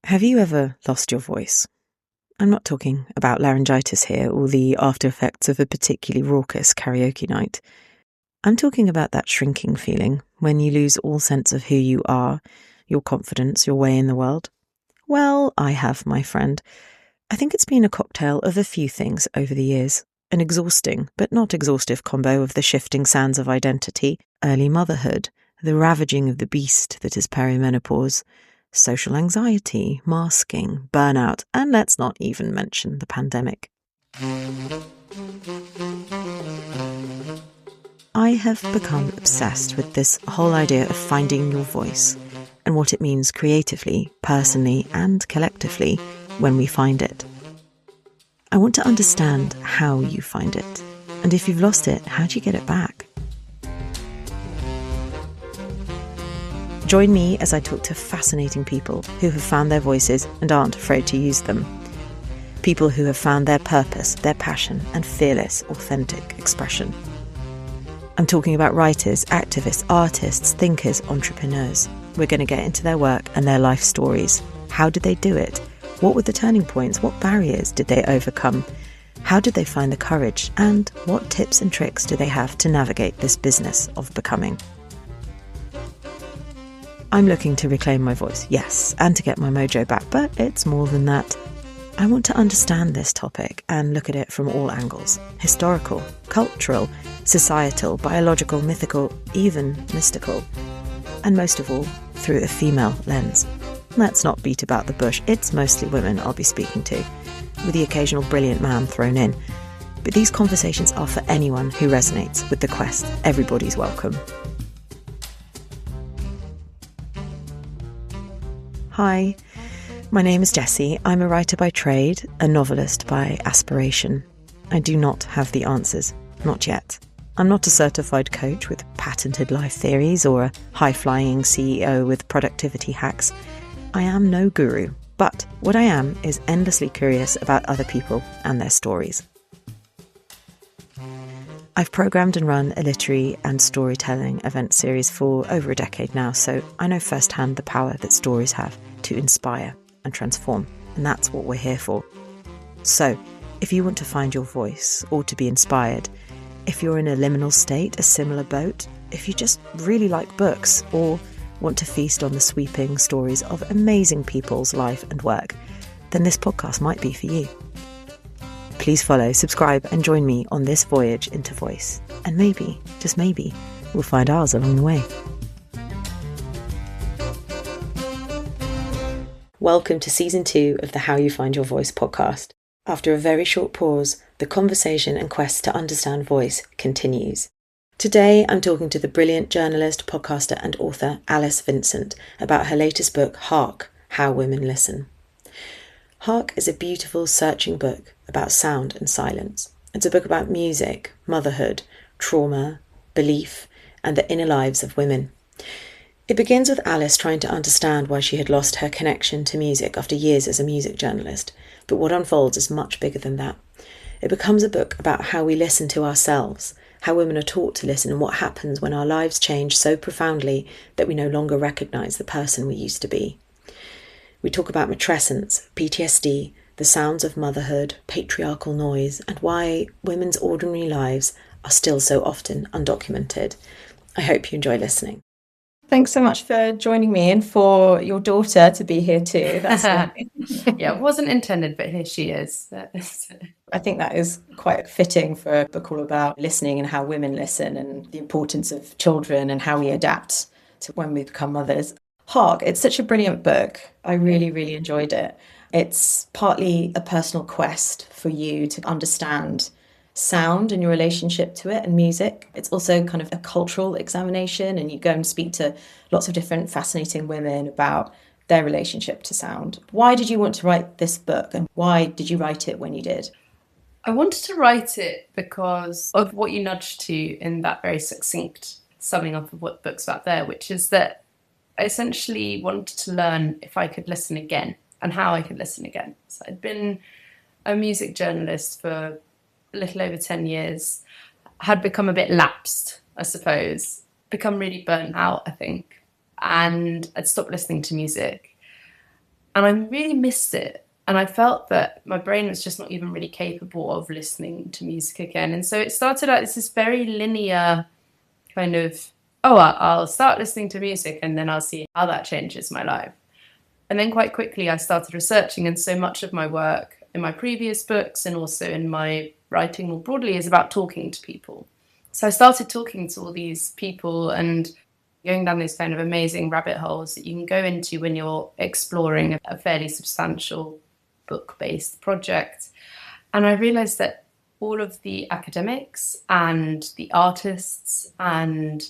Have you ever lost your voice? I'm not talking about laryngitis here or the after effects of a particularly raucous karaoke night. I'm talking about that shrinking feeling when you lose all sense of who you are, your confidence, your way in the world. Well, I have, my friend. I think it's been a cocktail of a few things over the years. An exhausting, but not exhaustive combo of the shifting sands of identity, early motherhood, the ravaging of the beast that is perimenopause, social anxiety, masking, burnout, and let's not even mention the pandemic. I have become obsessed with this whole idea of finding your voice and what it means creatively, personally, and collectively when we find it. I want to understand how you find it, and if you've lost it, how do you get it back? Join me as I talk to fascinating people who have found their voices and aren't afraid to use them. People who have found their purpose, their passion, and fearless, authentic expression. I'm talking about writers, activists, artists, thinkers, entrepreneurs. We're going to get into their work and their life stories. How did they do it? What were the turning points? What barriers did they overcome? How did they find the courage? And what tips and tricks do they have to navigate this business of becoming? I'm looking to reclaim my voice, yes, and to get my mojo back, but it's more than that. I want to understand this topic and look at it from all angles: historical, cultural, societal, biological, mythical, even mystical. And most of all, through a female lens. Let's not beat about the bush, it's mostly women I'll be speaking to, with the occasional brilliant man thrown in. But these conversations are for anyone who resonates with the quest. Everybody's welcome. Hi, my name is Jessie. I'm a writer by trade, a novelist by aspiration. I do not have the answers, not yet. I'm not a certified coach with patented life theories or a high-flying CEO with productivity hacks. I am no guru, but what I am is endlessly curious about other people and their stories. I've programmed and run a literary and storytelling event series for over a decade now, so I know firsthand the power that stories have to inspire and transform, and that's what we're here for. So, if you want to find your voice or to be inspired, if you're in a liminal state, a similar boat, if you just really like books or want to feast on the sweeping stories of amazing people's life and work, then this podcast might be for you. Please follow, subscribe, and join me on this voyage into voice. And maybe, just maybe, we'll find ours along the way. Welcome to Season 2 of the How You Find Your Voice podcast. After a very short pause, the conversation and quest to understand voice continues. Today, I'm talking to the brilliant journalist, podcaster, and author Alice Vincent about her latest book, Hark, How Women Listen. Hark is a beautiful, searching book about sound and silence. It's a book about music, motherhood, trauma, belief, and the inner lives of women. It begins with Alice trying to understand why she had lost her connection to music after years as a music journalist, but what unfolds is much bigger than that. It becomes a book about how we listen to ourselves, how women are taught to listen, and what happens when our lives change so profoundly that we no longer recognise the person we used to be. We talk about matrescence, PTSD, the sounds of motherhood, patriarchal noise, and why women's ordinary lives are still so often undocumented. I hope you enjoy listening. Thanks so much for joining me and for your daughter to be here too. That's Yeah, it wasn't intended, but here she is. I think that is quite fitting for a book all about listening and how women listen and the importance of children and how we adapt to when we become mothers. Hark, it's such a brilliant book. I really, really enjoyed it. It's partly a personal quest for you to understand sound and your relationship to it and music. It's also kind of a cultural examination, and you go and speak to lots of different fascinating women about their relationship to sound. Why did you want to write this book, and why did you write it when you did? I wanted to write it because of what you nudged to in that very succinct summing up of what the book's about there, which is that I essentially wanted to learn if I could listen again and how I could listen again. So I'd been a music journalist for a little over 10 years, had become a bit lapsed, I suppose, become really burnt out, I think, and I'd stopped listening to music. And I really missed it. And I felt that my brain was just not even really capable of listening to music again. And so it started out as this very linear kind of, I'll start listening to music and then I'll see how that changes my life. And then quite quickly I started researching, and so much of my work in my previous books and also in my writing more broadly is about talking to people. So I started talking to all these people and going down these kind of amazing rabbit holes that you can go into when you're exploring a fairly substantial book-based project. And I realized that all of the academics and the artists and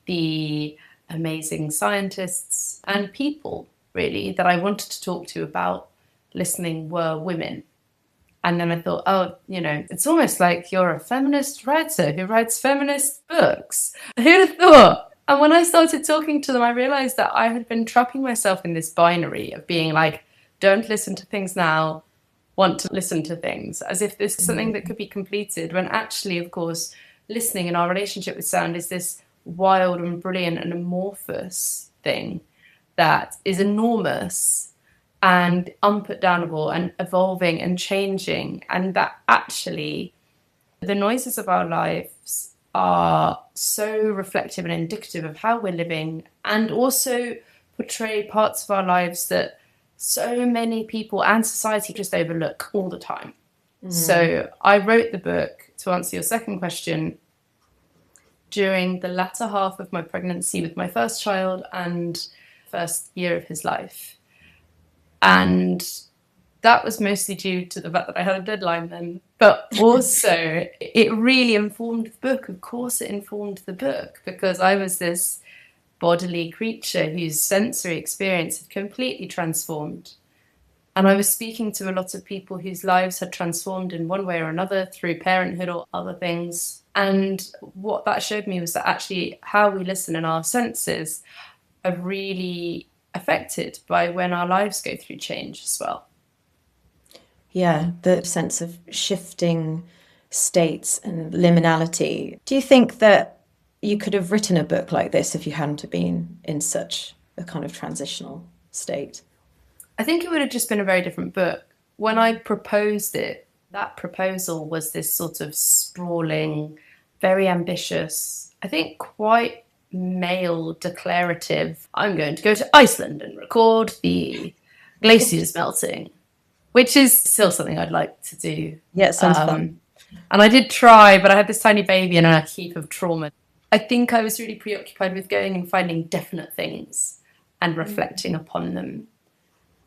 the amazing scientists and people, really, that I wanted to talk to about listening were women. And then I thought, it's almost like you're a feminist writer who writes feminist books. Who'd have thought? And when I started talking to them, I realized that I had been trapping myself in this binary of being like, don't listen to things now, want to listen to things, as if this is something that could be completed, when actually, of course, listening in our relationship with sound is this wild and brilliant and amorphous thing that is enormous and unputdownable and evolving and changing, and that actually the noises of our lives are so reflective and indicative of how we're living, and also portray parts of our lives that so many people and society just overlook all the time. So I wrote the book, to answer your second question, during the latter half of my pregnancy with my first child and first year of his life. And that was mostly due to the fact that I had a deadline then. But also, it really informed the book. Of course, it informed the book, because I was this bodily creature whose sensory experience had completely transformed. And I was speaking to a lot of people whose lives had transformed in one way or another through parenthood or other things. And what that showed me was that actually how we listen and our senses are really affected by when our lives go through change as well. Yeah, the sense of shifting states and liminality. Do you think that you could have written a book like this if you hadn't been in such a kind of transitional state? I think it would have just been a very different book. When I proposed it, that proposal was this sort of sprawling, very ambitious, I think quite male declarative, I'm going to go to Iceland and record the glaciers melting, which is still something I'd like to do. Yeah, it sounds fun. And I did try, but I had this tiny baby and a heap of trauma. I think I was really preoccupied with going and finding definite things and reflecting upon them.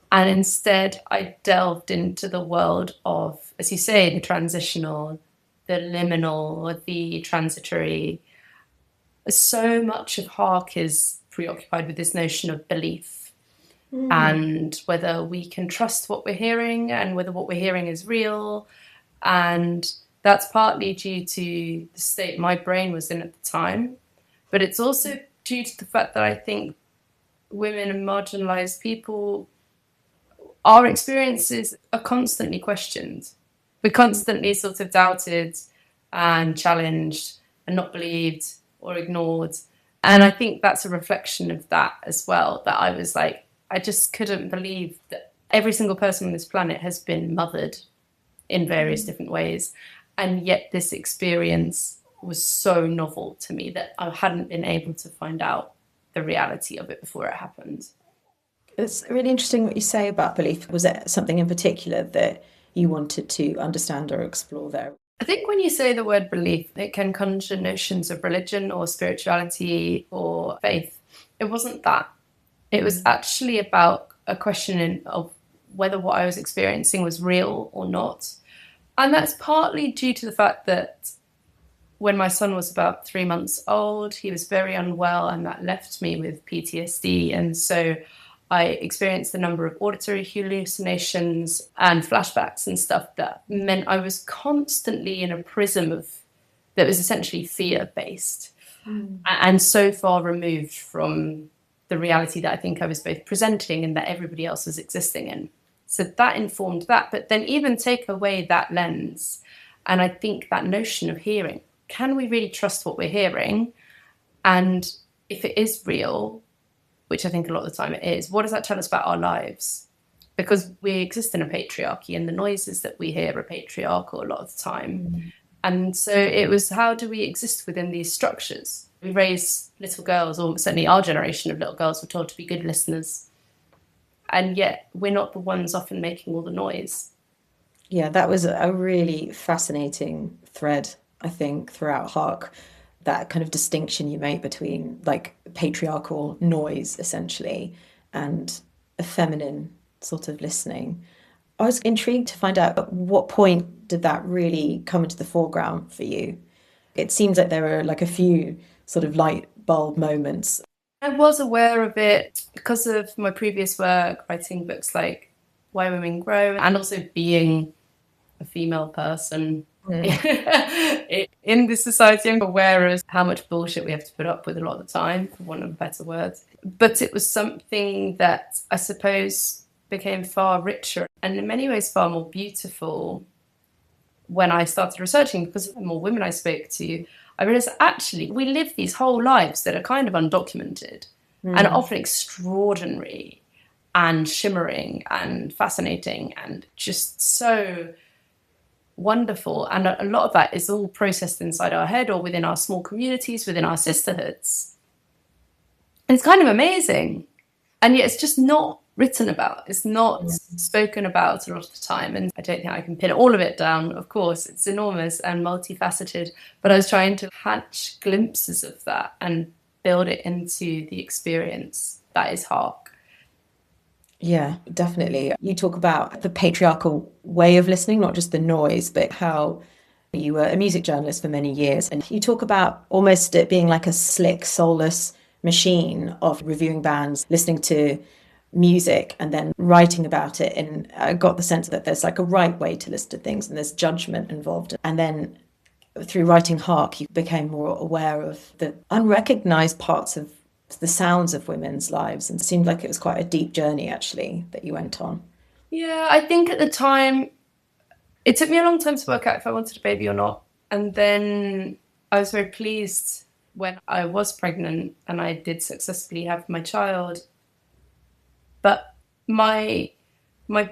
And instead, I delved into the world of, as you say, the transitional, the liminal, the transitory. So much of Hark is preoccupied with this notion of belief and whether we can trust what we're hearing and whether what we're hearing is real. And that's partly due to the state my brain was in at the time. But it's also due to the fact that I think women and marginalized people, our experiences are constantly questioned. We're constantly sort of doubted and challenged and not believed or ignored. And I think that's a reflection of that as well, that I was like, I just couldn't believe that every single person on this planet has been mothered in various different ways. And yet this experience was so novel to me that I hadn't been able to find out the reality of it before it happened. It's really interesting what you say about belief. Was it something in particular that you wanted to understand or explore there? I think when you say the word belief, it can conjure notions of religion or spirituality or faith. It wasn't that. It was actually about a question of whether what I was experiencing was real or not. And that's partly due to the fact that when my son was about 3 months old, he was very unwell, and that left me with PTSD. And so I experienced a number of auditory hallucinations and flashbacks and stuff that meant I was constantly in a prism that was essentially fear-based and so far removed from the reality that I think I was both presenting and that everybody else was existing in. So that informed that. But then even take away that lens, and I think that notion of hearing, can we really trust what we're hearing? And if it is real, which I think a lot of the time it is, what does that tell us about our lives? because we exist in a patriarchy and the noises that we hear are patriarchal a lot of the time. And so it was, how do we exist within these structures? We raise little girls, or certainly our generation of little girls were told to be good listeners. And yet we're not the ones often making all the noise. Yeah, that was a really fascinating thread, I think, throughout Hark. That kind of distinction you make between like patriarchal noise, essentially, and a feminine sort of listening. I was intrigued to find out at what point did that really come into the foreground for you? It seems like there were like a few sort of light bulb moments. I was aware of it because of my previous work, writing books like Why Women Grow, and also being a female person in this society. I'm aware of how much bullshit we have to put up with a lot of the time, for want of a better word. But it was something that I suppose became far richer and in many ways far more beautiful when I started researching, because the more women I spoke to, I realized actually we live these whole lives that are kind of undocumented and often extraordinary and shimmering and fascinating and just so wonderful. And a lot of that is all processed inside our head or within our small communities, within our sisterhoods. And it's kind of amazing. And yet it's just not written about. It's not spoken about a lot of the time. And I don't think I can pin all of it down. Of course, it's enormous and multifaceted. But I was trying to catch glimpses of that and build it into the experience that is Hark. Yeah, definitely. You talk about the patriarchal way of listening, not just the noise, but how you were a music journalist for many years. And you talk about almost it being like a slick, soulless machine of reviewing bands, listening to music and then writing about it. And I got the sense that there's like a right way to listen to things and there's judgment involved. And then through writing Hark, you became more aware of the unrecognized parts of the sounds of women's lives, and it seemed like it was quite a deep journey actually that you went on. Yeah, I think at the time it took me a long time to work out if I wanted a baby or not. And then I was very pleased when I was pregnant and I did successfully have my child. But my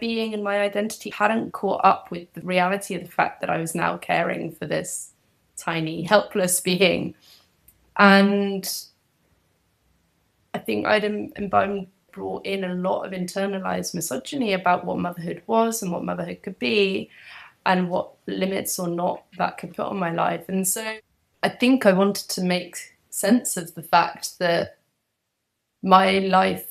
being and my identity hadn't caught up with the reality of the fact that I was now caring for this tiny, helpless being. And I think I'd brought in a lot of internalized misogyny about what motherhood was and what motherhood could be and what limits or not that could put on my life. And so I think I wanted to make sense of the fact that my life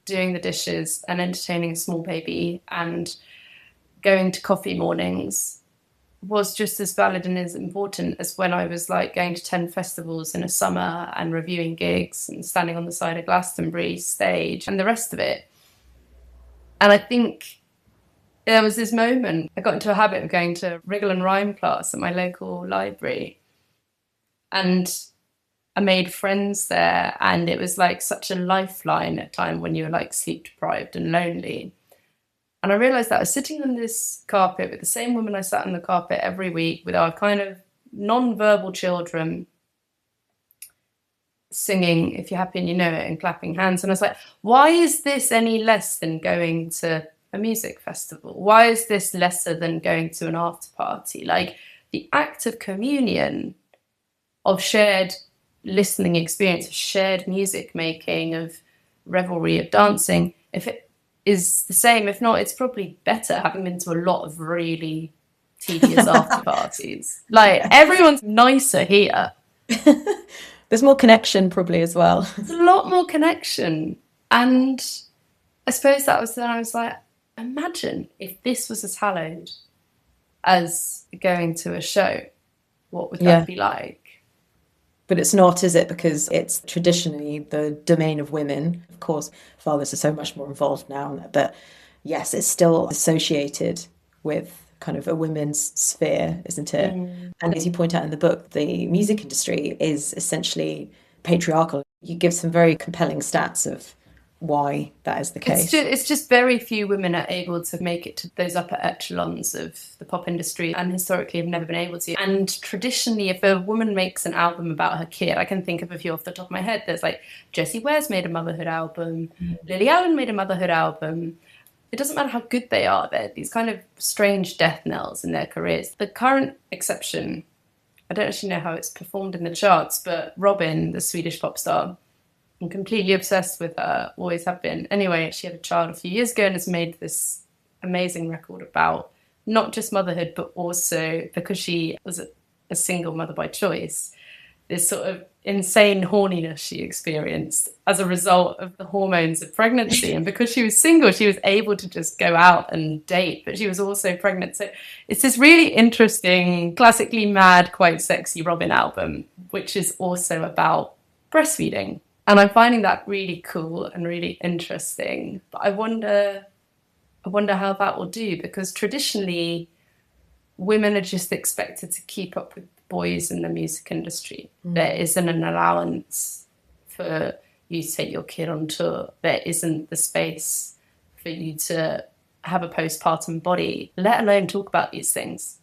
doing the dishes and entertaining a small baby and going to coffee mornings was just as valid and as important as when I was like going to 10 festivals in a summer and reviewing gigs and standing on the side of Glastonbury stage and the rest of it. And I think there was this moment, I got into a habit of going to wriggle and rhyme class at my local library. And I made friends there, and it was like such a lifeline at a time when you were like sleep deprived and lonely. And I realised that I was sitting on this carpet with the same woman I sat on the carpet every week with our kind of non-verbal children singing If You're Happy and You Know It and clapping hands. And I was like, why is this any less than going to a music festival? Why is this lesser than going to an after party? Like the act of communion, of shared listening experience, of shared music making, of revelry, of dancing, if it is the same, if not, it's probably better, having been to a lot of really tedious after parties. Like everyone's nicer here. There's more connection probably as well. There's a lot more connection. And I suppose that was then I was like, imagine if this was as hallowed as going to a show, what would that be like? But it's not, is it? Because it's traditionally the domain of women. Of course, fathers are so much more involved now. But yes, it's still associated with kind of a women's sphere, isn't it? And as you point out in the book, the music industry is essentially patriarchal. You give some very compelling stats of why that is the case. It's just very few women are able to make it to those upper echelons of the pop industry, and historically have never been able to. And traditionally, if a woman makes an album about her kid, I can think of a few off the top of my head. There's like Jessie Ware's made a motherhood album, Lily Allen made a motherhood album, it doesn't matter how good they are, they're these kind of strange death knells in their careers. The current exception, I don't actually know how it's performed in the charts, but Robin, the Swedish pop star, I'm completely obsessed with her, always have been. Anyway, she had a child a few years ago and has made this amazing record about not just motherhood, but also, because she was a single mother by choice, this sort of insane horniness she experienced as a result of the hormones of pregnancy. And because she was single, she was able to just go out and date, but she was also pregnant. So it's this really interesting, classically mad, quite sexy Robin album, which is also about breastfeeding. And I'm finding that really cool and really interesting. But I wonder how that will do, because traditionally women are just expected to keep up with boys in the music industry. There isn't an allowance for you to take your kid on tour. There isn't the space for you to have a postpartum body, let alone talk about these things.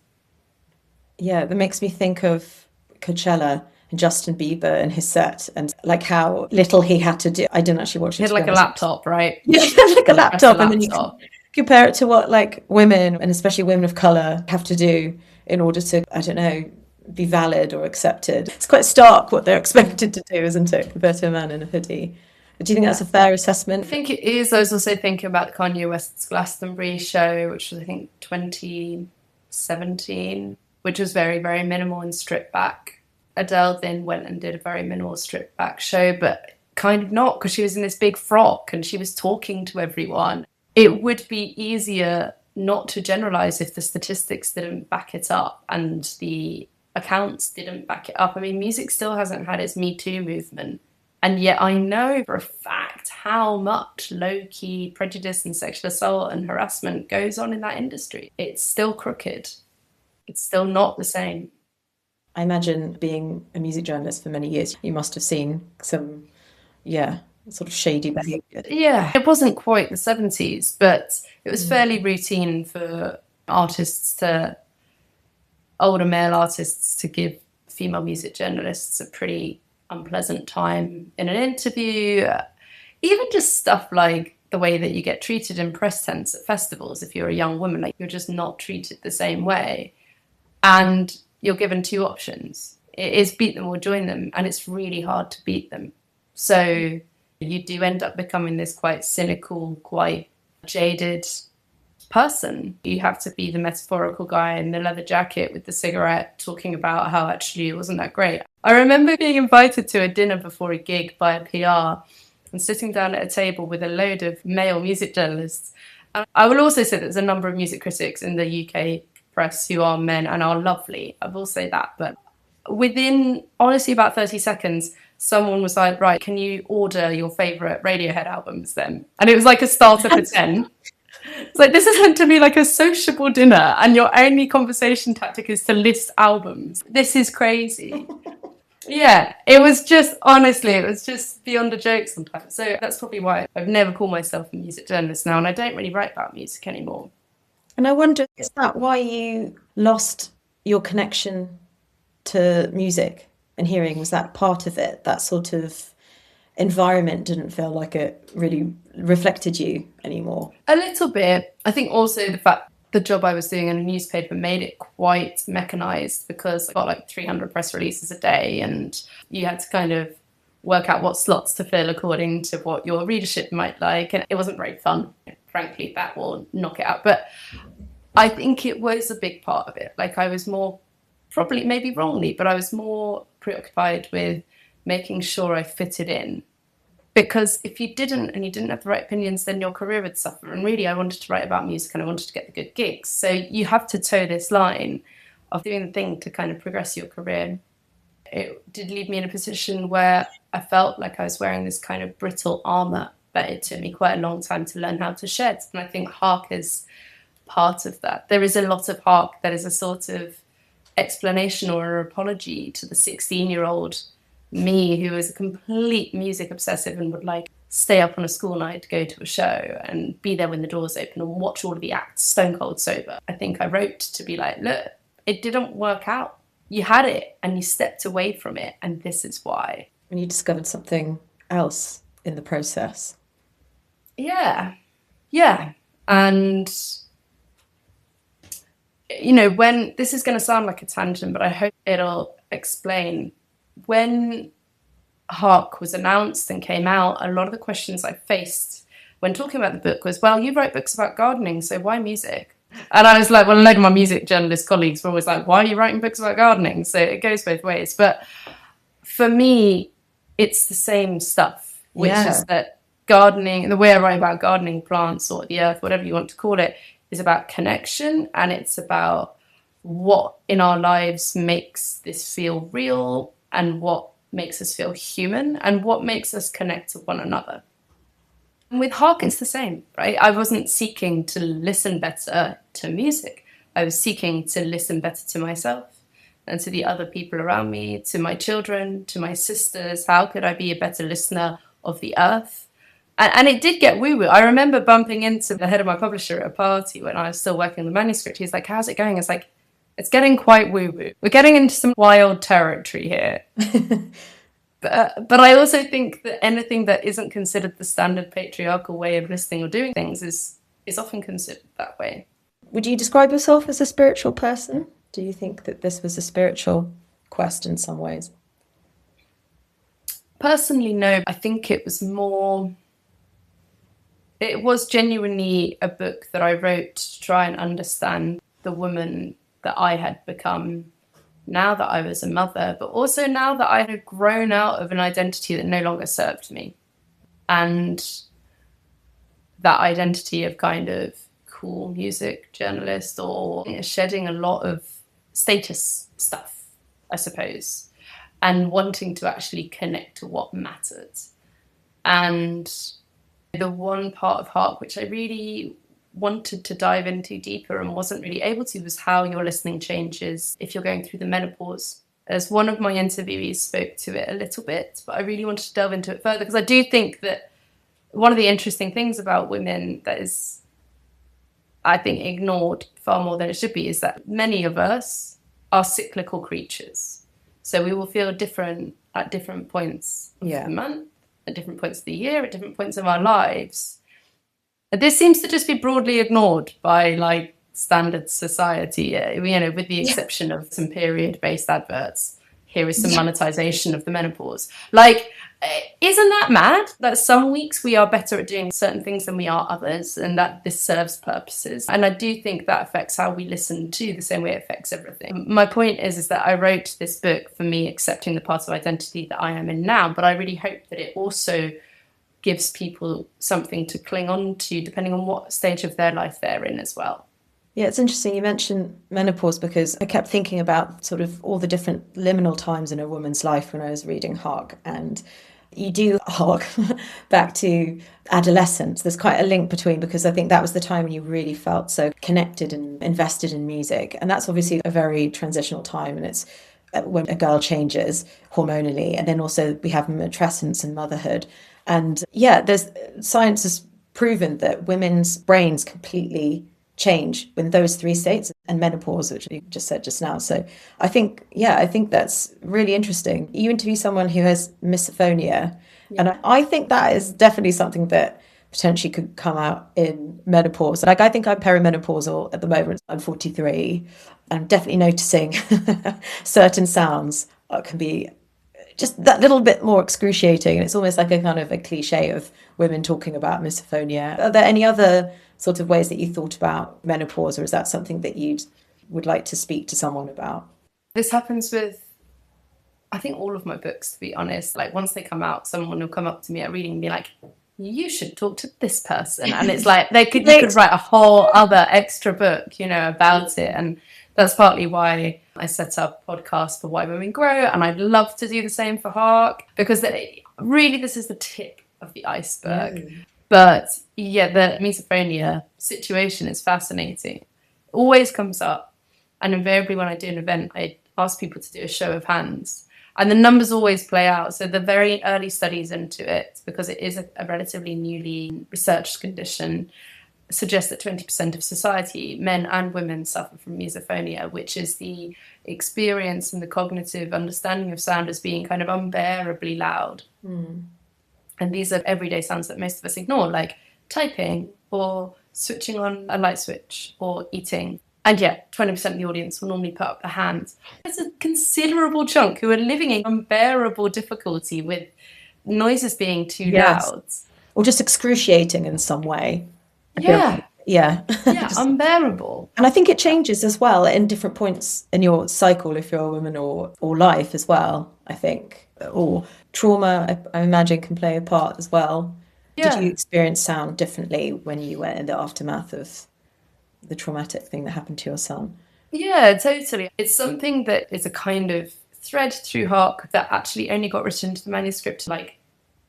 Yeah, that makes me think of Coachella and Justin Bieber and his set, and like how little he had to do. I didn't actually watch it. He had like a laptop, right? Yeah, like a laptop, and then you can compare it to what like women, and especially women of colour, have to do in order to, I don't know, be valid or accepted. It's quite stark what they're expected to do, isn't it, compared to a man in a hoodie? Do you think that's a fair assessment? I think it is. I was also thinking about Kanye West's Glastonbury show, which was, I think, 2017, which was very, very minimal and stripped back. Adele then went and did a very minimal stripped back show, but kind of not, because she was in this big frock and she was talking to everyone. It would be easier not to generalize if the statistics didn't back it up and the accounts didn't back it up. I mean, music still hasn't had its Me Too movement. And yet I know for a fact how much low-key prejudice and sexual assault and harassment goes on in that industry. It's still crooked. It's still not the same. I imagine, being a music journalist for many years, you must have seen some, sort of shady behaviour. Yeah, it wasn't quite the 70s, but it was fairly routine for older male artists to give female music journalists a pretty unpleasant time in an interview. Even just stuff like the way that you get treated in press tents at festivals. If you're a young woman, like, you're just not treated the same way. And you're given two options. It is beat them or join them, and it's really hard to beat them. So you do end up becoming this quite cynical, quite jaded person. You have to be the metaphorical guy in the leather jacket with the cigarette talking about how actually it wasn't that great. I remember being invited to a dinner before a gig by a PR and sitting down at a table with a load of male music journalists. And I will also say that there's a number of music critics in the UK press who are men and are lovely. I will say that. But within, honestly, about 30 seconds, someone was like, right, can you order your favourite Radiohead albums then? And it was like a starter for 10. It's like, this is meant to be like a sociable dinner and your only conversation tactic is to list albums. This is crazy. Yeah, it was just beyond a joke sometimes. So that's probably why I've never called myself a music journalist now, and I don't really write about music anymore. And I wonder, is that why you lost your connection to music and hearing? Was that part of it? That sort of environment didn't feel like it really reflected you anymore? A little bit. I think also the fact the job I was doing in a newspaper made it quite mechanized, because I got like 300 press releases a day and you had to kind of work out what slots to fill according to what your readership might like. And it wasn't very fun. Frankly, that will knock it out. But I think it was a big part of it. Like, I was more, probably maybe wrongly, but I was more preoccupied with making sure I fitted in. Because if you didn't, and you didn't have the right opinions, then your career would suffer. And really, I wanted to write about music and I wanted to get the good gigs. So you have to toe this line of doing the thing to kind of progress your career. It did leave me in a position where I felt like I was wearing this kind of brittle armour, but it took me quite a long time to learn how to shed. And I think Hark is part of that. There is a lot of Hark that is a sort of explanation or an apology to the 16-year-old me who was a complete music obsessive and would like stay up on a school night to go to a show and be there when the doors open and watch all of the acts stone cold sober. I think I wrote to be like, look, it didn't work out. You had it and you stepped away from it, and this is why. And you discovered something else in the process. Yeah. And, you know, when this is going to sound like a tangent, but I hope it'll explain, when Hark was announced and came out, a lot of the questions I faced when talking about the book was, well, you write books about gardening, so why music? And I was like, well, a load of my music journalist colleagues were always like, why are you writing books about gardening? So it goes both ways. But for me, it's the same stuff, which is that gardening, the way I write about gardening, plants, or the earth, whatever you want to call it, is about connection, and it's about what in our lives makes this feel real, and what makes us feel human, and what makes us connect to one another. And with Hark, it's the same, right? I wasn't seeking to listen better to music. I was seeking to listen better to myself and to the other people around me, to my children, to my sisters. How could I be a better listener of the earth? And it did get woo-woo. I remember bumping into the head of my publisher at a party when I was still working on the manuscript. He's like, how's it going? It's like, it's getting quite woo-woo. We're getting into some wild territory here. But I also think that anything that isn't considered the standard patriarchal way of listening or doing things is often considered that way. Would you describe yourself as a spiritual person? Do you think that this was a spiritual quest in some ways? Personally, no. I think it was genuinely a book that I wrote to try and understand the woman that I had become now that I was a mother, but also now that I had grown out of an identity that no longer served me. And that identity of kind of cool music journalist, or shedding a lot of status stuff, I suppose, and wanting to actually connect to what mattered. And the one part of Hark which I really wanted to dive into deeper and wasn't really able to was how your listening changes if you're going through the menopause. As one of my interviewees spoke to it a little bit, but I really wanted to delve into it further, because I do think that one of the interesting things about women that is, I think, ignored far more than it should be, is that many of us are cyclical creatures. So we will feel different at different points of the month, at different points of the year, at different points of our lives. This seems to just be broadly ignored by like standard society, with the exception of some period-based adverts. Here is some monetization of the menopause. Like, isn't that mad that some weeks we are better at doing certain things than we are others, and that this serves purposes? And I do think that affects how we listen too, the same way it affects everything. My point is that I wrote this book for me accepting the part of identity that I am in now, but I really hope that it also gives people something to cling on to depending on what stage of their life they're in as well. Yeah, it's interesting you mentioned menopause, because I kept thinking about sort of all the different liminal times in a woman's life when I was reading Hark, and you do hark back to adolescence. There's quite a link between, because I think that was the time when you really felt so connected and invested in music, and that's obviously a very transitional time, and it's when a girl changes hormonally, and then also we have matrescence and motherhood. And there's science has proven that women's brains completely change in those three states, and menopause, which you just said just now. So I think that's really interesting. You interview someone who has misophonia, and I think that is definitely something that potentially could come out in menopause. Like, I think I'm perimenopausal at the moment. I'm 43. I'm definitely noticing certain sounds can be just that little bit more excruciating. And it's almost like a kind of a cliche of women talking about misophonia. Are there any other sort of ways that you thought about menopause, or is that something that you would like to speak to someone about? This happens with, I think, all of my books, to be honest. Like, once they come out, someone will come up to me at reading and be like, you should talk to this person. And it's like, you could write a whole other extra book, about it. And that's partly why I set up a podcast for Why Women Grow. And I'd love to do the same for Hark, because really this is the tip of the iceberg. Yeah. But the misophonia situation is fascinating. It always comes up. And invariably when I do an event, I ask people to do a show of hands. And the numbers always play out. So the very early studies into it, because it is a relatively newly researched condition, suggest that 20% of society, men and women, suffer from misophonia, which is the experience and the cognitive understanding of sound as being kind of unbearably loud. Mm. And these are everyday sounds that most of us ignore, like typing or switching on a light switch or eating. And yeah, 20% of the audience will normally put up their hands. There's a considerable chunk who are living in unbearable difficulty with noises being too loud. Or just excruciating in some way. Yeah. Yeah. Yeah, unbearable. And I think it changes as well in different points in your cycle, if you're a woman, or life as well, I think. Or trauma, I imagine, can play a part as well. Yeah. Did you experience sound differently when you were in the aftermath of the traumatic thing that happened to your son? Yeah, totally. It's something that is a kind of thread through Hark that actually only got written into the manuscript like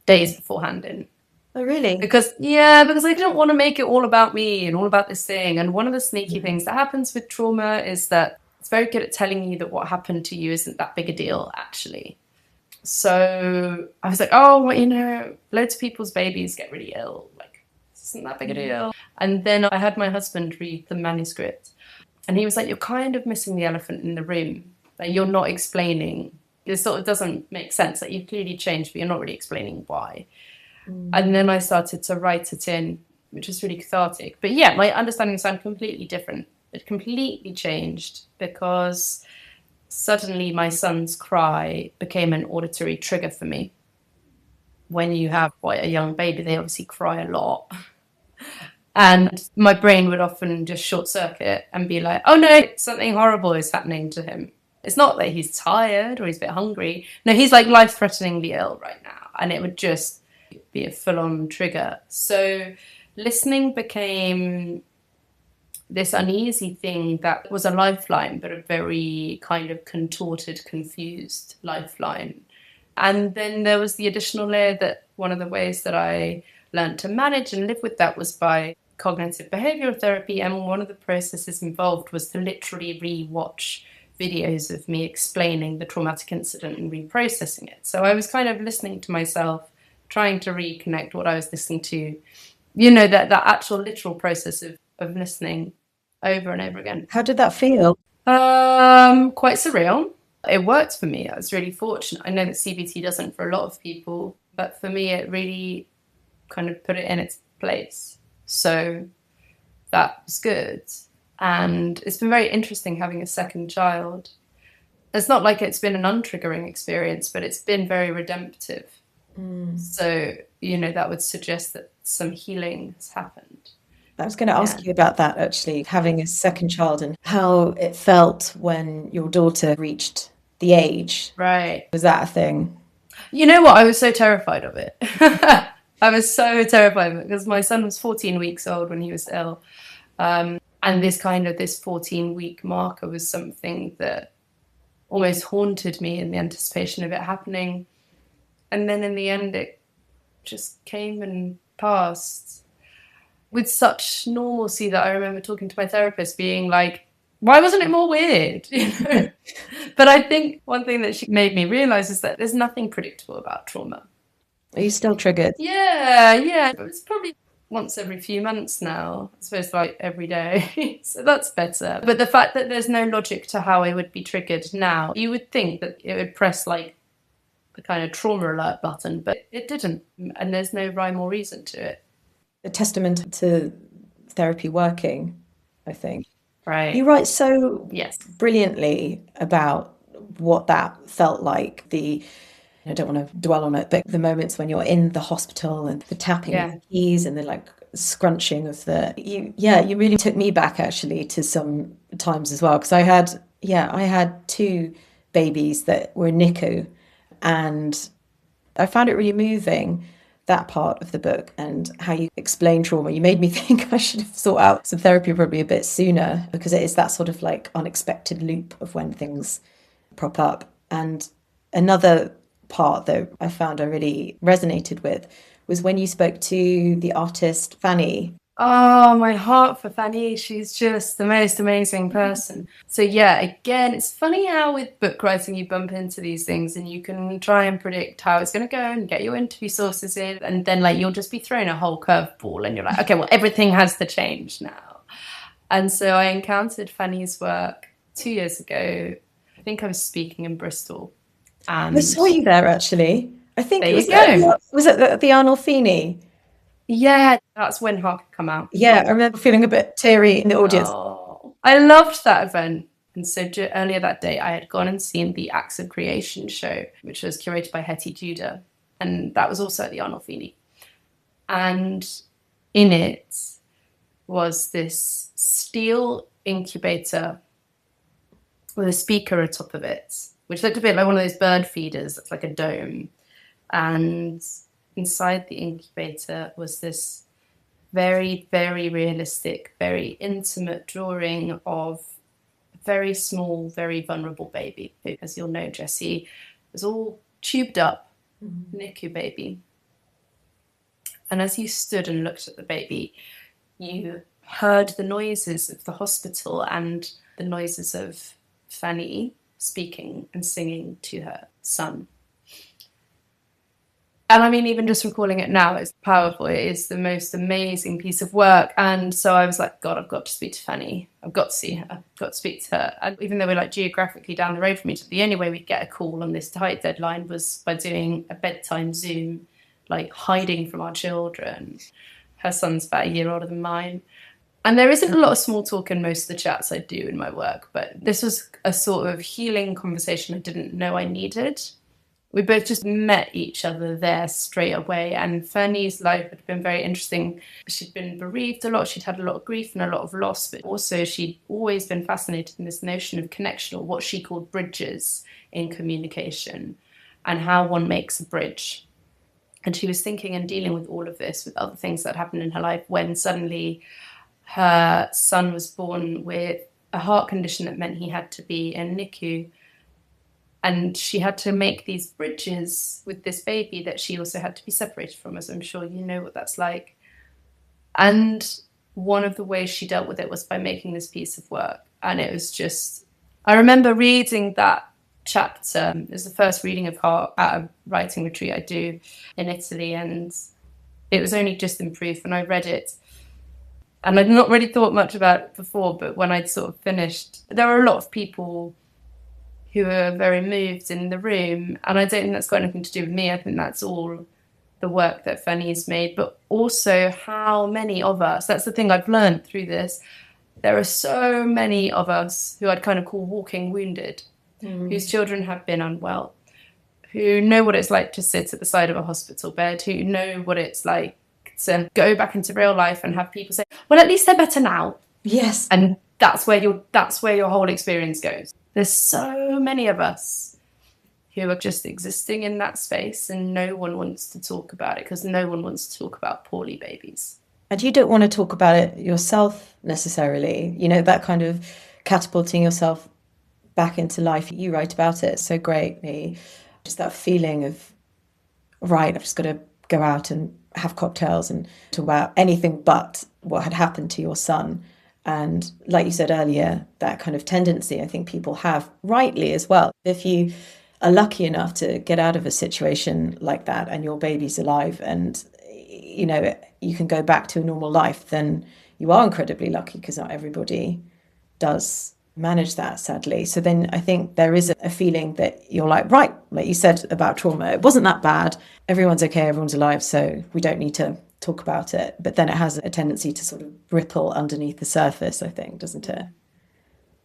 days beforehand. Oh, really? Because I didn't want to make it all about me and all about this thing. And one of the sneaky things that happens with trauma is that it's very good at telling you that what happened to you isn't that big a deal, actually. So I was like, oh, well, loads of people's babies get really ill. Like, this isn't that big a deal. And then I had my husband read the manuscript. And he was like, you're kind of missing the elephant in the room. Like, you're not explaining. It sort of doesn't make sense. Like, you've clearly changed, but you're not really explaining why. And then I started to write it in, which was really cathartic. But yeah, my understanding sounded completely different. It completely changed because suddenly my son's cry became an auditory trigger for me. When you have quite a young baby, they obviously cry a lot. And my brain would often just short circuit and be like, oh no, something horrible is happening to him. It's not that he's tired or he's a bit hungry. No, he's like life-threateningly ill right now. And it would just be a full-on trigger. So listening became this uneasy thing that was a lifeline, but a very kind of contorted, confused lifeline. And then there was the additional layer that one of the ways that I learned to manage and live with that was by cognitive behavioral therapy. And one of the processes involved was to literally re-watch videos of me explaining the traumatic incident and reprocessing it. So I was kind of listening to myself, trying to reconnect what I was listening to, that actual literal process of listening over and over again. How did that feel? Quite surreal. It worked for me. I was really fortunate. I know that CBT doesn't for a lot of people, but for me, it really kind of put it in its place. So that was good. And it's been very interesting having a second child. It's not like it's been an untriggering experience, but it's been very redemptive. So, that would suggest that some healing has happened. I was going to ask you about that, actually, having a second child and how it felt when your daughter reached the age. Right. Was that a thing? You know what? I was so terrified of it. I was so terrified of it because my son was 14 weeks old when he was ill. And this 14-week marker was something that almost haunted me in the anticipation of it happening. And then in the end, it just came and passed with such normalcy that I remember talking to my therapist being like, why wasn't it more weird? But I think one thing that she made me realize is that there's nothing predictable about trauma. Are you still triggered? Yeah. It's probably once every few months now. I suppose like every day. So that's better. But the fact that there's no logic to how I would be triggered now, you would think that it would press like the kind of trauma alert button, but it didn't. And there's no rhyme or reason to it. A testament to therapy working, I think. Right. You write so brilliantly about what that felt like. I don't want to dwell on it, but the moments when you're in the hospital and the tapping of the keys and the like scrunching of you really took me back actually to some times as well. Because I had two babies that were NICU. And I found it really moving, that part of the book and how you explain trauma. You made me think I should have sought out some therapy probably a bit sooner because it is that sort of like unexpected loop of when things prop up. And another part that I found I really resonated with was when you spoke to the artist Fanny. Oh, my heart for Fanny. She's just the most amazing person. So again, it's funny how with book writing you bump into these things and you can try and predict how it's going to go and get your interview sources in. And then like you'll just be thrown a whole curveball and you're like, okay, well, everything has to change now. And so I encountered Fanny's work 2 years ago. I think I was speaking in Bristol. And I saw you there, actually. I think there was it the Arnolfini? Yeah, That's when Hark had come out. Yeah, I remember feeling a bit teary in the audience. Oh, I loved that event. And so earlier that day, I had gone and seen the Acts of Creation show, which was curated by Hetty Judah. And that was also at the Arnolfini. And in it was this steel incubator with a speaker atop of it, which looked a bit like one of those bird feeders. That's like a dome. And inside the incubator was this very, very realistic, very intimate drawing of a very small, very vulnerable baby, who, as you'll know, Jessie, was all tubed up, NICU baby. And as you stood and looked at the baby, you heard the noises of the hospital and the noises of Fanny speaking and singing to her son. And I mean, even just recalling it now, it's powerful. It is the most amazing piece of work. And so I was like, God, I've got to speak to Fanny. I've got to see her. I've got to speak to her. And even though we're like geographically down the road from each other, the only way we'd get a call on this tight deadline was by doing a bedtime Zoom, like hiding from our children. Her son's about a year older than mine. And there isn't a lot of small talk in most of the chats I do in my work, but this was a sort of healing conversation I didn't know I needed. We both just met each other there straight away. And Fanny's life had been very interesting. She'd been bereaved a lot. She'd had a lot of grief and a lot of loss, but also she'd always been fascinated in this notion of connection, or what she called bridges in communication, and how one makes a bridge. And she was thinking and dealing with all of this, with other things that happened in her life, when suddenly her son was born with a heart condition that meant he had to be in NICU. And she had to make these bridges with this baby that she also had to be separated from, as I'm sure you know what that's like. And one of the ways she dealt with it was by making this piece of work. And it was just, I remember reading that chapter. It was the first reading of Hark at a writing retreat I do in Italy. And it was only just in proof. And I read it. And I'd not really thought much about it before, but when I'd sort of finished, there were a lot of people who are very moved in the room. And I don't think that's got anything to do with me. I think that's all the work that Fanny's made, but also how many of us, that's the thing I've learned through this, there are so many of us who I'd kind of call walking wounded, whose children have been unwell, who know what it's like to sit at the side of a hospital bed, who know what it's like to go back into real life and have people say, well, at least they're better now. Yes. And that's where your whole experience goes. There's so many of us who are just existing in that space, and no one wants to talk about it because no one wants to talk about poorly babies. And you don't want to talk about it yourself necessarily, you know, that kind of catapulting yourself back into life. You write about it so greatly. Just that feeling of, right, I've just got to go out and have cocktails and talk about anything but what had happened to your son. And like you said earlier, that kind of tendency I think people have, rightly as well. If you are lucky enough to get out of a situation like that and your baby's alive and, you know, you can go back to a normal life, then you are incredibly lucky, because not everybody does manage that, sadly. So then I think there is a feeling that you're like, right, like you said about trauma, it wasn't that bad. Everyone's okay, everyone's alive, so we don't need to talk about it. But then it has a tendency to sort of ripple underneath the surface, I think, doesn't it?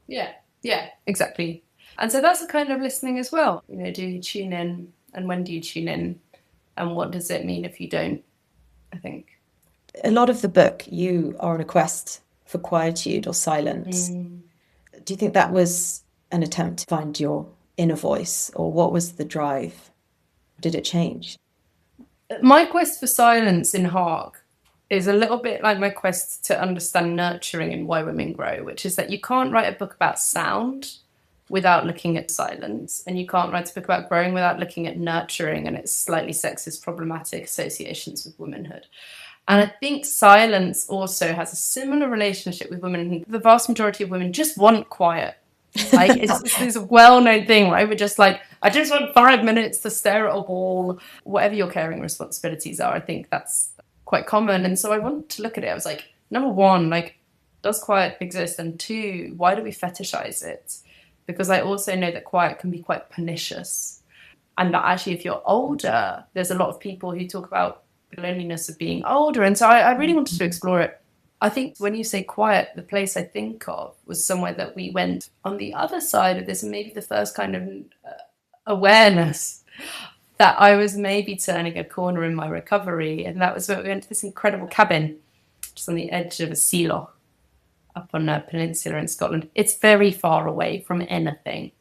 Yeah, exactly. And so that's the kind of listening as well. You know, do you tune in, and when do you tune in, and what does it mean if you don't, I think. A lot of the book, you are on a quest for quietude or silence. Do you think that was an attempt to find your inner voice, or what was the drive? Did it change? My quest for silence in Hark is a little bit like my quest to understand nurturing and why women grow, which is that you can't write a book about sound without looking at silence, and you can't write a book about growing without looking at nurturing and its slightly sexist, problematic associations with womanhood. And I think silence also has a similar relationship with women. The vast majority of women just want quiet. Like, it's this well-known thing, right? We're just like, I just want 5 minutes to stare at a wall. Whatever your caring responsibilities are, I think that's quite common. And so I wanted to look at it. I was like, number one, like, does quiet exist? And two, why do we fetishize it? Because I also know that quiet can be quite pernicious. And that actually, if you're older, there's a lot of people who talk about the loneliness of being older. And so I really wanted to explore it. I think when you say quiet, the place I think of was somewhere that we went on the other side of this, and maybe the first kind of awareness that I was maybe turning a corner in my recovery. And that was when we went to this incredible cabin just on the edge of a sea loch up on a peninsula in Scotland. It's very far away from anything.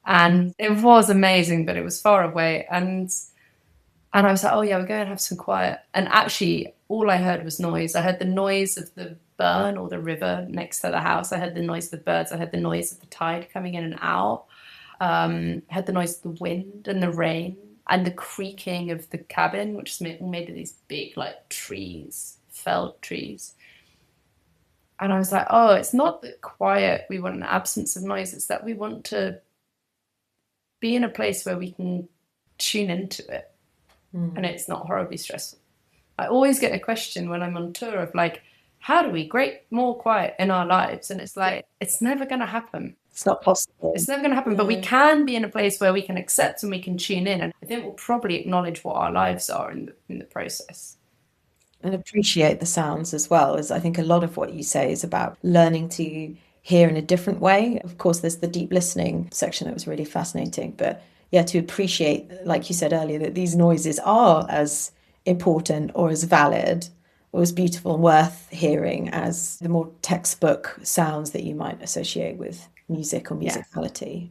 And it was amazing, but it was far away. And I was like, oh yeah, we'll go and have some quiet. And actually, all I heard was noise. I heard the noise of the burn or the river next to the house. I heard the noise of the birds. I heard the noise of the tide coming in and out. I heard the noise of the wind and the rain and the creaking of the cabin, which is made of these big, like, trees, felled trees. And I was like, oh, it's not that quiet. We want an absence of noise. It's that we want to be in a place where we can tune into it. And it's not horribly stressful. I always get a question when I'm on tour of like, how do we create more quiet in our lives? And it's like, it's never going to happen. It's not possible. It's never going to happen, but we can be in a place where we can accept and we can tune in. And I think we'll probably acknowledge what our lives are in the process. And appreciate the sounds as well. As I think a lot of what you say is about learning to hear in a different way. Of course, there's the deep listening section that was really fascinating, but yeah, to appreciate, like you said earlier, that these noises are as important or as valid or as beautiful and worth hearing as the more textbook sounds that you might associate with music or musicality.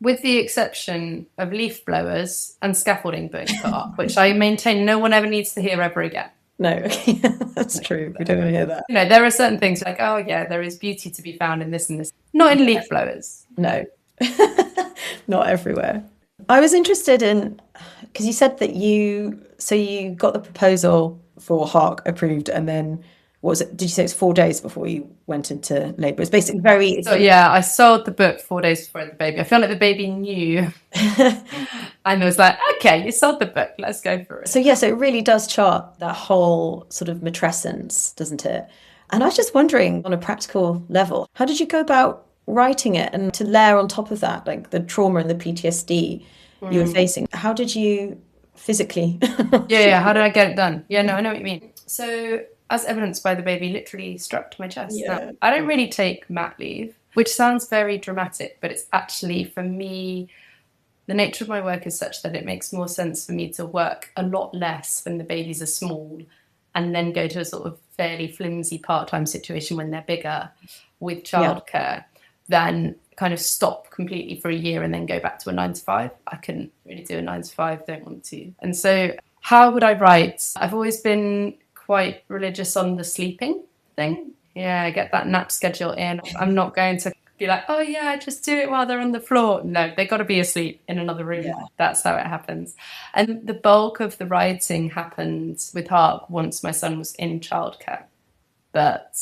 With the exception of leaf blowers and scaffolding being put up, which I maintain no one ever needs to hear ever again. No, that's true. We don't want to hear that. You know, there are certain things like, oh yeah, there is beauty to be found in this and this. Not in leaf blowers. No, not everywhere. I was interested in, because you said that you got the proposal for Hark approved, and then what was it? Did you say it's 4 days before you went into labour? It's basically So yeah, I sold the book 4 days before the baby. I feel like the baby knew, and it was like, okay, you sold the book, let's go for it. So yeah, so it really does chart that whole sort of matrescence, doesn't it? And I was just wondering, on a practical level, how did you go about writing it, and to layer on top of that, like the trauma and the PTSD you were facing? How did you physically? Yeah, how did I get it done? Yeah, no, I know what you mean. So, as evidenced by the baby literally struck to my chest. Yeah. Now, I don't really take mat leave, which sounds very dramatic, but it's actually, for me, the nature of my work is such that it makes more sense for me to work a lot less when the babies are small and then go to a sort of fairly flimsy part-time situation when they're bigger with childcare than kind of stop completely for a year and then go back to a 9 to 5. I couldn't really do a 9 to 5, don't want to. And so how would I write? I've always been quite religious on the sleeping thing. Yeah, get that nap schedule in. I'm not going to be like, oh yeah, just do it while they're on the floor. No, they got to be asleep in another room. Yeah. That's how it happens. And the bulk of the writing happened with Hark once my son was in childcare. But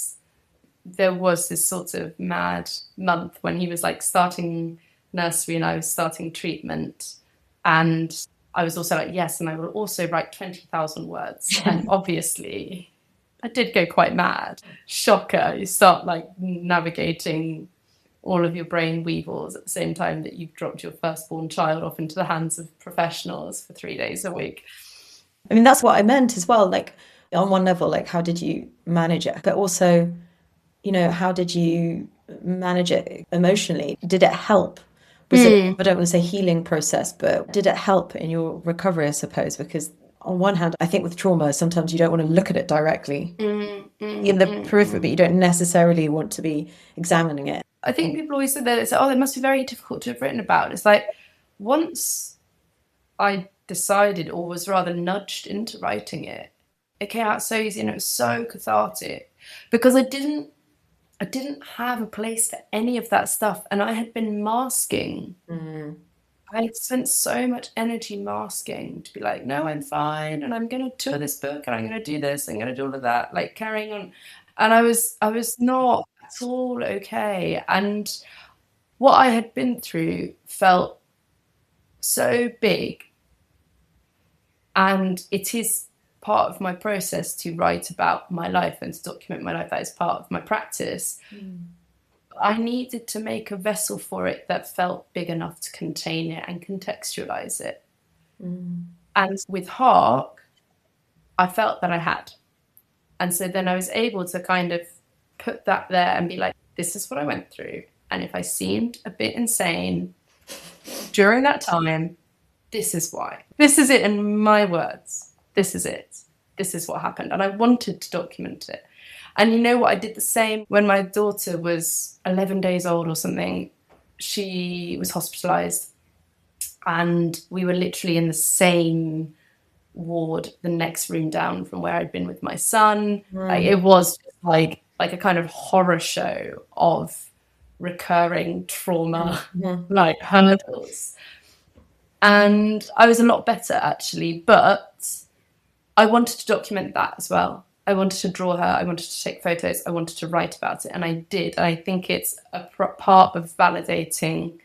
there was this sort of mad month when he was like starting nursery and I was starting treatment. And I was also like, yes, and I will also write 20,000 words. And obviously I did go quite mad. Shocker. You start like navigating all of your brain weevils at the same time that you've dropped your firstborn child off into the hands of professionals for 3 days a week. I mean, that's what I meant as well. Like on one level, like how did you manage it? But also, you know, how did you manage it emotionally? Did it help? Was it, I don't want to say healing process, but did it help in your recovery, I suppose? Because on one hand, I think with trauma, sometimes you don't want to look at it directly in the periphery, but you don't necessarily want to be examining it. I think people always say that, it's like, oh, it must be very difficult to have written about. It's like, once I decided, or was rather nudged into writing it, it came out so easy and it was so cathartic because I didn't have a place for any of that stuff. And I had been masking. I had spent so much energy masking to be like, no, I'm fine. And I'm going to tour this book and I'm going to do this. I'm going to do all of that, like carrying on. And I was not at all okay. And what I had been through felt so big. And it is part of my process to write about my life and to document my life. That is part of my practice. I needed to make a vessel for it that felt big enough to contain it and contextualize it. And with Hark, I felt that I had. And so then I was able to kind of put that there and be like, this is what I went through. And if I seemed a bit insane during that time, this is why. This is it in my words. This is it. This is what happened. And I wanted to document it. And you know what? I did the same when my daughter was 11 days old or something. She was hospitalized and we were literally in the same ward, the next room down from where I'd been with my son. Like, it was like a kind of horror show of recurring trauma, like hurdles. And I was a lot better actually, but I wanted to document that as well. I wanted to draw her, I wanted to take photos, I wanted to write about it, and I did. And I think it's a part of validating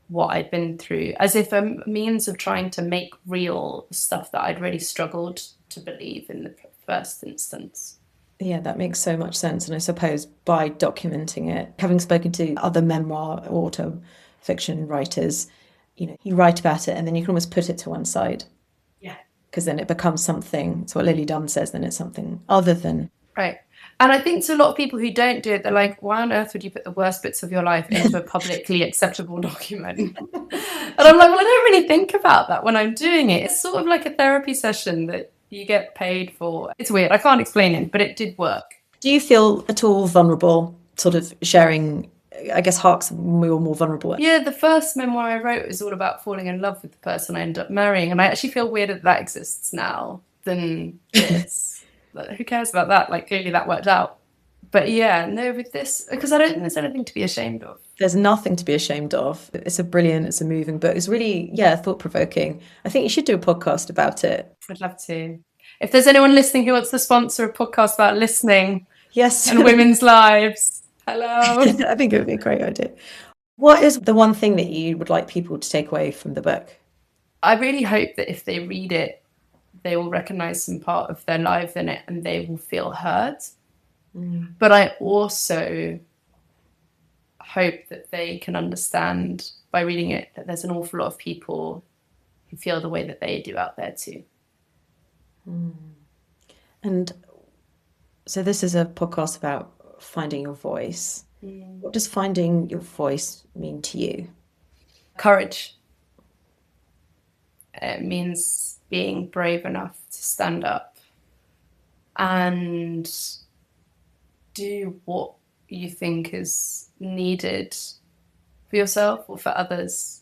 what I'd been through, as if a means of trying to make real stuff that I'd really struggled to believe in the first instance. Yeah, that makes so much sense. And I suppose by documenting it, having spoken to other memoir or auto fiction writers, you know, you write about it and then you can almost put it to one side. Yeah. Because then it becomes something, it's what Lily Dunn says, then it's something other than... Right. And I think to a lot of people who don't do it, they're like, why on earth would you put the worst bits of your life into a publicly acceptable document? And I'm like, well, I don't really think about that when I'm doing it. It's sort of like a therapy session that you get paid for. It's weird. I can't explain it, but it did work. Do you feel at all vulnerable, sort of sharing? I guess Hark's we were more vulnerable. Yeah, the first memoir I wrote was all about falling in love with the person I ended up marrying. And I actually feel weird that exists now than this. Who cares about that? Like, clearly that worked out. But yeah, no, with this, because I don't think there's anything to be ashamed of. There's nothing to be ashamed of. It's a moving book. It's really, thought-provoking. I think you should do a podcast about it. I'd love to. If there's anyone listening who wants to sponsor a podcast about listening, yes, and women's lives, hello. I think it would be a great idea. What is the one thing that you would like people to take away from the book? I really hope that if they read it, they will recognise some part of their life in it and they will feel heard. But I also hope that they can understand by reading it that there's an awful lot of people who feel the way that they do out there too. And so this is a podcast about finding your voice. What does finding your voice mean to you? Courage. It means being brave enough to stand up and do what you think is needed for yourself or for others.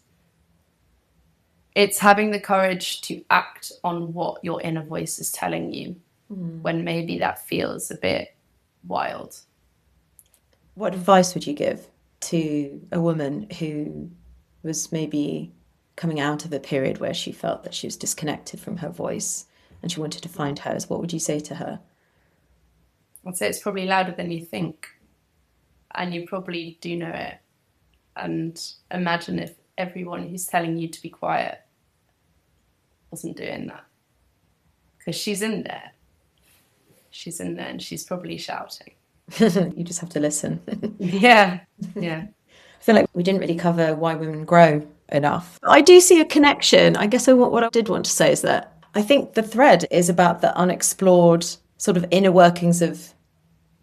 It's having the courage to act on what your inner voice is telling you when maybe that feels a bit wild. What advice would you give to a woman who was maybe coming out of a period where she felt that she was disconnected from her voice and she wanted to find hers? What would you say to her? I'd say it's probably louder than you think, and you probably do know it. And imagine if everyone who's telling you to be quiet wasn't doing that. Because she's in there. She's in there and she's probably shouting. You just have to listen. Yeah. I feel like we didn't really cover why women grow enough. I do see a connection. I guess what I did want to say is that I think the thread is about the unexplored sort of inner workings of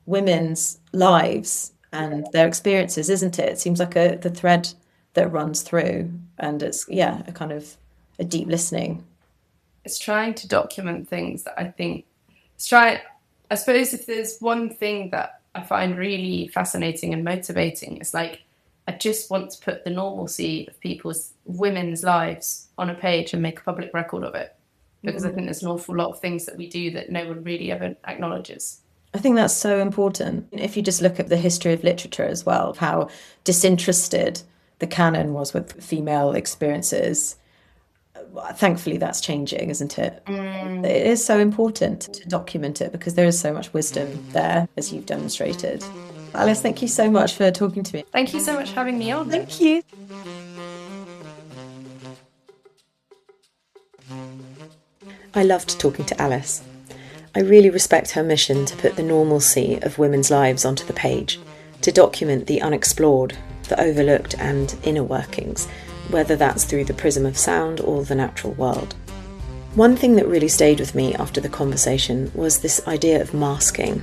women's lives and their experiences, isn't it? It seems like the thread that runs through, and it's a kind of a deep listening. It's trying to document things that I think I suppose if there's one thing that I find really fascinating and motivating, it's like I just want to put the normalcy of women's lives on a page and make a public record of it. Because I think there's an awful lot of things that we do that no one really ever acknowledges. I think that's so important. If you just look at the history of literature as well, how disinterested the canon was with female experiences, thankfully that's changing, isn't it? It is so important to document it because there is so much wisdom there, as you've demonstrated. Alice, thank you so much for talking to me. Thank you so much for having me on. Thank you. I loved talking to Alice. I really respect her mission to put the normalcy of women's lives onto the page, to document the unexplored, the overlooked and inner workings, whether that's through the prism of sound or the natural world. One thing that really stayed with me after the conversation was this idea of masking.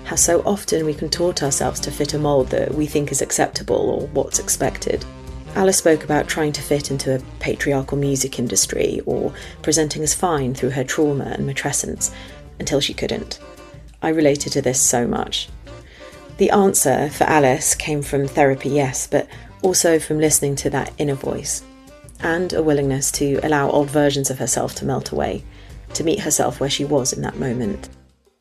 How so often we contort ourselves to fit a mould that we think is acceptable or what's expected. Alice spoke about trying to fit into a patriarchal music industry or presenting as fine through her trauma and matrescence until she couldn't. I related to this so much. The answer for Alice came from therapy, yes, but also from listening to that inner voice and a willingness to allow old versions of herself to melt away, to meet herself where she was in that moment.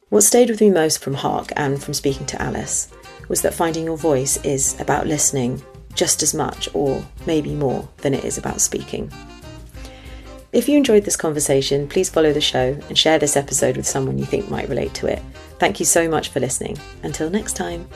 What stayed with me most from Hark and from speaking to Alice was that finding your voice is about listening just as much, or maybe more, than it is about speaking. If you enjoyed this conversation, please follow the show and share this episode with someone you think might relate to it. Thank you so much for listening. Until next time.